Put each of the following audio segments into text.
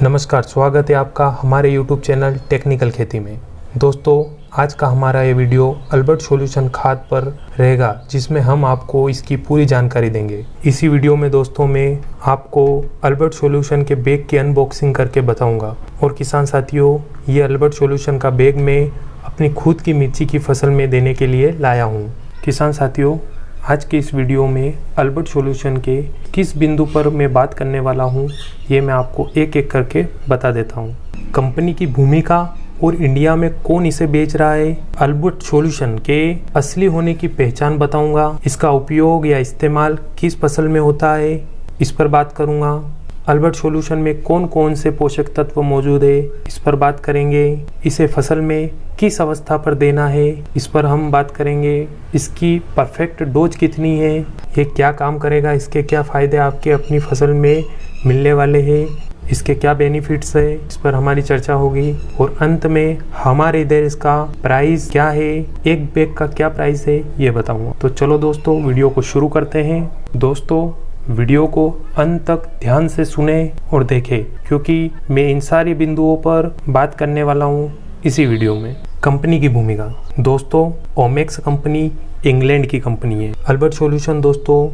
नमस्कार, स्वागत है आपका हमारे YouTube चैनल टेक्निकल खेती में। दोस्तों, आज का हमारा ये वीडियो अल्बर्ट सॉल्यूशन खाद पर रहेगा, जिसमें हम आपको इसकी पूरी जानकारी देंगे। इसी वीडियो में दोस्तों मैं आपको अल्बर्ट सॉल्यूशन के बैग की अनबॉक्सिंग करके बताऊंगा। और किसान साथियों, ये अल्बर्ट सॉल्यूशन का बैग मैं अपनी खुद की मिर्ची की फसल में देने के लिए लाया हूँ। किसान साथियों, आज के इस वीडियो में अल्बर्ट सॉल्यूशन के किस बिंदु पर मैं बात करने वाला हूँ, ये मैं आपको एक एक करके बता देता हूँ। कंपनी की भूमिका और इंडिया में कौन इसे बेच रहा है, अल्बर्ट सॉल्यूशन के असली होने की पहचान बताऊंगा, इसका उपयोग या इस्तेमाल किस फसल में होता है इस पर बात करूंगा। अल्बर्ट सॉल्यूशन में कौन कौन से पोषक तत्व मौजूद है इस पर बात करेंगे। इसे फसल में किस अवस्था पर देना है इस पर हम बात करेंगे। इसकी परफेक्ट डोज कितनी है, ये क्या काम करेगा, इसके क्या फ़ायदे आपके अपनी फसल में मिलने वाले हैं, इसके क्या बेनिफिट्स है, इस पर हमारी चर्चा होगी। और अंत में हमारे इधर इसका प्राइस क्या है, एक बैग का क्या प्राइस है, ये बताऊंगा। तो चलो दोस्तों, वीडियो को शुरू करते हैं। दोस्तों, वीडियो को अंत तक ध्यान से सुने और देखें, क्योंकि मैं इन सारे बिंदुओं पर बात करने वाला हूँ इसी वीडियो में। कंपनी की भूमिका दोस्तों, ओमेक्स कंपनी इंग्लैंड की कंपनी है। अल्बर्ट सॉल्यूशन दोस्तों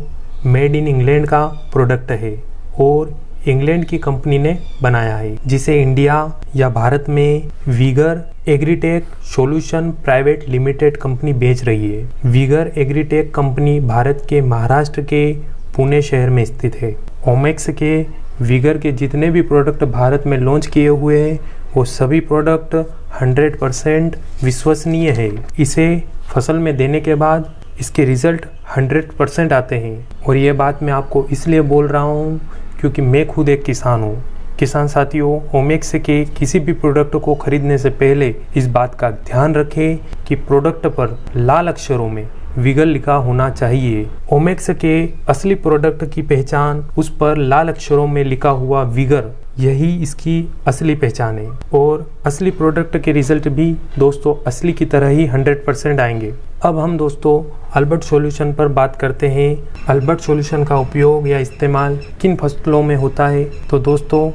मेड इन इंग्लैंड का प्रोडक्ट है और इंग्लैंड की कंपनी ने बनाया है, जिसे इंडिया या भारत में Uyghur agritech solution private limited company बेच रही है। वीगर एग्रीटेक कंपनी भारत के महाराष्ट्र के पुणे शहर में स्थित है। ओमेक्स के वीगर के जितने भी प्रोडक्ट भारत में लॉन्च किए हुए हैं, वो सभी प्रोडक्ट 100% विश्वसनीय है। इसे फसल में देने के बाद इसके रिजल्ट 100% आते हैं। और ये बात मैं आपको इसलिए बोल रहा हूँ क्योंकि मैं खुद एक किसान हूँ। किसान साथियों, ओमेक्स के किसी भी प्रोडक्ट को खरीदने से पहले इस बात का ध्यान रखें कि प्रोडक्ट पर लाल अक्षरों में वीगर लिखा होना चाहिए। ओमेक्स के असली प्रोडक्ट की पहचान उस पर लाल अक्षरों में लिखा हुआ वीगर, यही इसकी असली पहचान है। और असली प्रोडक्ट के रिजल्ट भी दोस्तों असली की तरह ही 100% आएंगे। अब हम दोस्तों अल्बर्ट सॉल्यूशन पर बात करते हैं। अल्बर्ट सॉल्यूशन का उपयोग या इस्तेमाल किन फसलों में होता है। तो दोस्तों,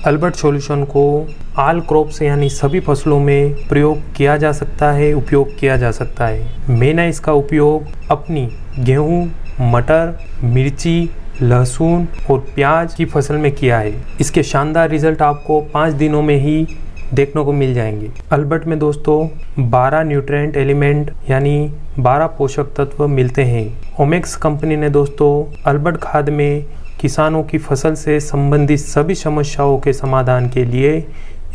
अल्बर्ट सॉल्यूशन को ऑल क्रॉप्स यानी सभी फसलों में प्रयोग किया जा सकता है, उपयोग किया जा सकता है। मैंने इसका उपयोग अपनी गेहूँ, मटर, मिर्ची, लहसुन और प्याज की फसल में किया है। इसके शानदार रिजल्ट आपको 5 दिनों में ही देखने को मिल जाएंगे। अल्बर्ट में दोस्तों 12 न्यूट्रिएंट एलिमेंट यानी 12 पोषक तत्व मिलते हैं। ओमेक्स कंपनी ने दोस्तों अल्बर्ट खाद में किसानों की फसल से संबंधित सभी समस्याओं के समाधान के लिए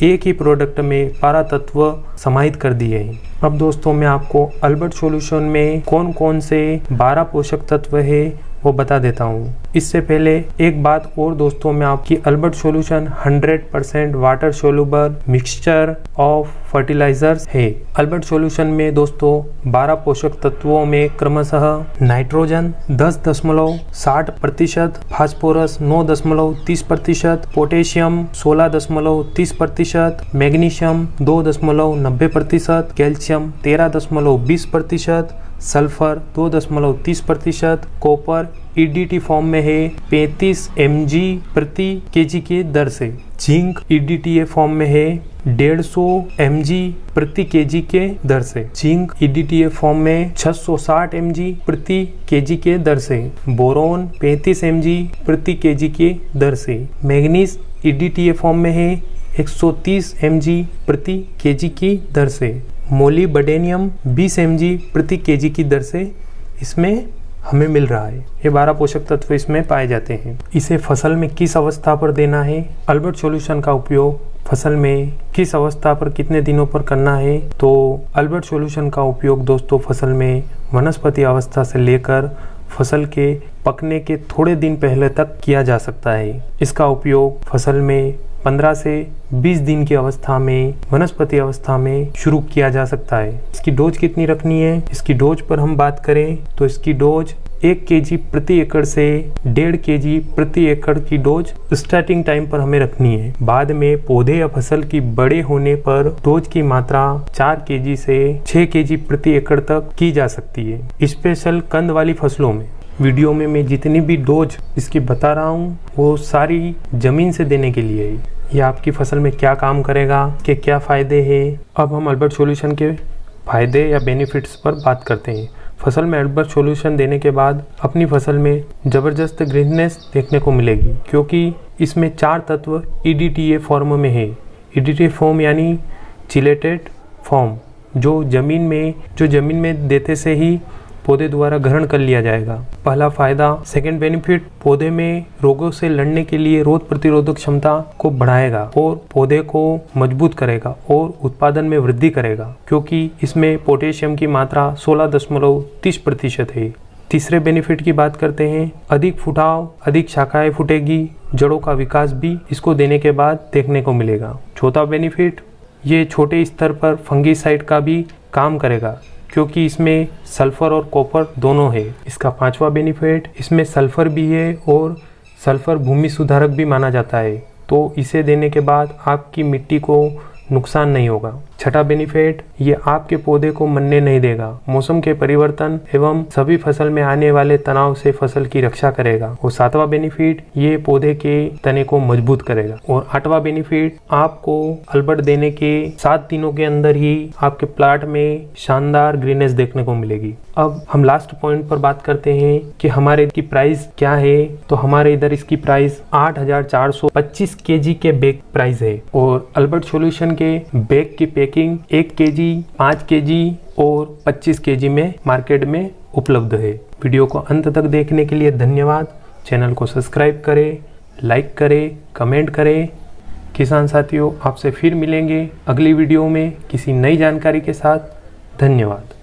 एक ही प्रोडक्ट में 12 तत्व समाहित कर दिए हैं। अब दोस्तों मैं आपको अल्बर्ट सॉल्यूशन में कौन कौन से 12 पोषक तत्व है वो बता देता हूँ। इससे पहले एक बात और दोस्तों, मैं आपकी Albert solution 100% water soluble mixture of fertilizers है। अल्बर्ट सॉल्यूशन में दोस्तों 12 पोषक तत्वों में क्रमशः nitrogen 10.60%, phosphorus 9.30%, potassium 16.30%, magnesium 2.90%, calcium 13.20%, sulphur 2.30%, copper EDT form में है 35 mg प्रति केजी के दर से, जिंक ईडीटीए फॉर्म में है 150 mg प्रति केजी के दर से, जिंक ईडीटीए फॉर्म में 660 mg प्रति केजी के दर से, बोरोन 35 mg प्रति केजी के दर से, मैग्नीज ईडीटीए फॉर्म में है 130 mg प्रति केजी की दर से, मोलिब्डेनम 20 mg प्रति केजी की दर से इसमें हमें मिल रहा है। ये 12 पोषक तत्व इसमें पाए जाते हैं। इसे फसल में किस अवस्था पर देना है, अल्बर्ट सॉल्यूशन का उपयोग फसल में किस अवस्था पर कितने दिनों पर करना है। तो अल्बर्ट सॉल्यूशन का उपयोग दोस्तों फसल में वनस्पति अवस्था से लेकर फसल के पकने के थोड़े दिन पहले तक किया जा सकता है। इसका उपयोग फसल में 15 से 20 दिन की अवस्था में, वनस्पति अवस्था में शुरू किया जा सकता है। इसकी डोज कितनी रखनी है, इसकी डोज पर हम बात करें तो इसकी डोज 1 kg प्रति एकड़ से 1.5 kg प्रति एकड़ की डोज स्टार्टिंग टाइम पर हमें रखनी है। बाद में पौधे या फसल की बड़े होने पर डोज की मात्रा 4 kg से 6 kg प्रति एकड़ तक की जा सकती है। स्पेशल कंद वाली फसलों में वीडियो में मैं जितनी भी डोज इसकी बता रहा हूँ वो सारी ज़मीन से देने के लिए है। ये आपकी फसल में क्या काम करेगा, के क्या फ़ायदे हैं। अब हम अल्बर्ट सॉल्यूशन के फ़ायदे या बेनिफिट्स पर बात करते हैं। फसल में अल्बर्ट सॉल्यूशन देने के बाद अपनी फसल में ज़बरदस्त ग्रीननेस देखने को मिलेगी, क्योंकि इसमें 4 तत्व EDTA फॉर्म में है। EDTA फॉर्म यानी चिलेटेड फॉर्म, जो ज़मीन में देते से ही पौधे द्वारा ग्रहण कर लिया जाएगा। पहला फायदा। सेकंड बेनिफिट, पौधे में रोगों से लड़ने के लिए रोग प्रतिरोधक क्षमता को बढ़ाएगा और पौधे को मजबूत करेगा और उत्पादन में वृद्धि करेगा, क्योंकि इसमें पोटेशियम की मात्रा 16.30% है। तीसरे बेनिफिट की बात करते हैं। अधिक फुटाव, अधिक शाखाएं फूटेगी, जड़ों का विकास भी इसको देने के बाद देखने को मिलेगा। चौथा बेनिफिट, ये छोटे स्तर पर फंगीसाइड का भी काम करेगा, क्योंकि इसमें सल्फर और कॉपर दोनों है। इसका 5वां बेनिफिट, इसमें सल्फर भी है और सल्फर भूमि सुधारक भी माना जाता है, तो इसे देने के बाद आपकी मिट्टी को नुकसान नहीं होगा। छठा बेनिफिट, ये आपके पौधे को मरने नहीं देगा। मौसम के परिवर्तन एवं सभी फसल में आने वाले तनाव से फसल की रक्षा करेगा। और 7वां बेनिफिट, ये पौधे के तने को मजबूत करेगा। और 8वां बेनिफिट, आपको अल्बर्ट देने के 7 दिनों के अंदर ही आपके प्लाट में शानदार ग्रीननेस देखने को मिलेगी। अब हम लास्ट पॉइंट पर बात करते हैं कि हमारे की प्राइस क्या है। तो हमारे इधर इसकी प्राइस 8,425 kg के बैग प्राइस है। और अल्बर्ट सॉल्यूशन के बैग की पैकिंग 1 kg, 5 kg और 25 kg में मार्केट में उपलब्ध है। वीडियो को अंत तक देखने के लिए धन्यवाद। चैनल को सब्सक्राइब करें, लाइक करें, कमेंट करें। किसान साथियों, आपसे फिर मिलेंगे अगली वीडियो में किसी नई जानकारी के साथ। धन्यवाद।